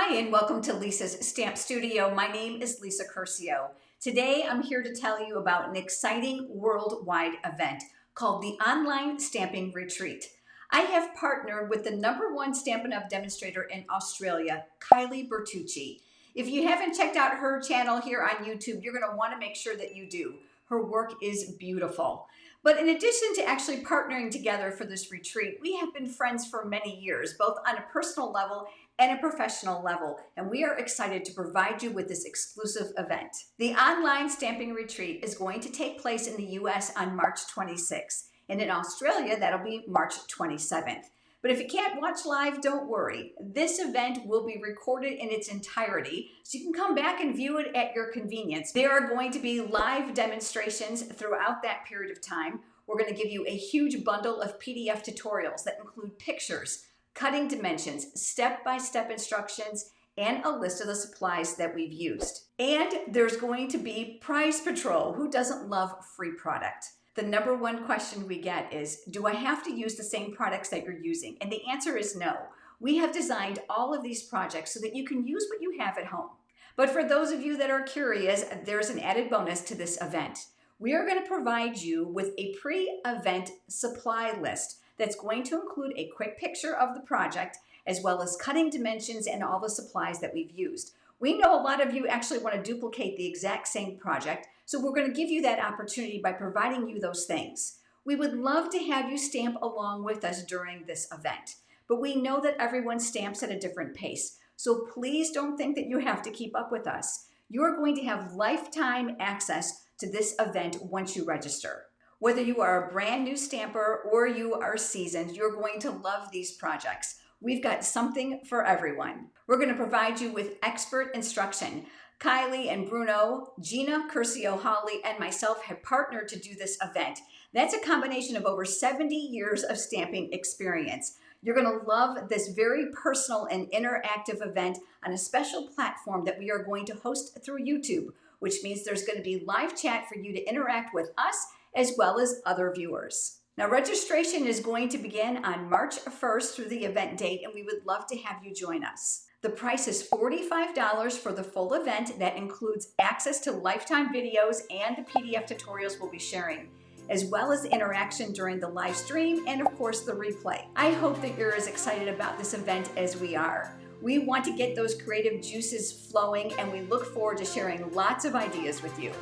Hi, and welcome to Lisa's Stamp Studio. My name is Lisa Curcio. Today, I'm here to tell you about an exciting worldwide event called the Online Stamping Retreat. I have partnered with the #1 Stampin' Up! Demonstrator in Australia, Kylie Bertucci. If you haven't checked out her channel here on YouTube, you're going to want to make sure that you do. Her work is beautiful. But in addition to actually partnering together for this retreat, we have been friends for many years, both on a personal level and a professional level, and we are excited to provide you with this exclusive event. The Online Stamping Retreat is going to take place in the US on March 26th, and in Australia, that'll be March 27th. But if you can't watch live, don't worry. This event will be recorded in its entirety, so you can come back and view it at your convenience. There are going to be live demonstrations throughout that period of time. We're going to give you a huge bundle of PDF tutorials that include pictures, cutting dimensions, step-by-step instructions, and a list of the supplies that we've used. And there's going to be prize patrol. Who doesn't love free product? The #1 question we get is, do I have to use the same products that you're using? And the answer is no. We have designed all of these projects so that you can use what you have at home. But for those of you that are curious, there's an added bonus to this event. We are going to provide you with a pre-event supply list that's going to include a quick picture of the project, as well as cutting dimensions and all the supplies that we've used. We know a lot of you actually want to duplicate the exact same project, so we're going to give you that opportunity by providing you those things. We would love to have you stamp along with us during this event, but we know that everyone stamps at a different pace, so please don't think that you have to keep up with us. You're going to have lifetime access to this event once you register. Whether you are a brand new stamper or you are seasoned, you're going to love these projects. We've got something for everyone. We're going to provide you with expert instruction. Kylie and Bruno, Gina, Curcio, Holly, and myself have partnered to do this event. That's a combination of over 70 years of stamping experience. You're going to love this very personal and interactive event on a special platform that we are going to host through YouTube, which means there's going to be live chat for you to interact with us as well as other viewers. Now, registration is going to begin on March 1st through the event date, and we would love to have you join us. The price is $45 for the full event. That includes access to lifetime videos and the PDF tutorials we'll be sharing, as well as interaction during the live stream and, of course, the replay. I hope that you're as excited about this event as we are. We want to get those creative juices flowing, and we look forward to sharing lots of ideas with you.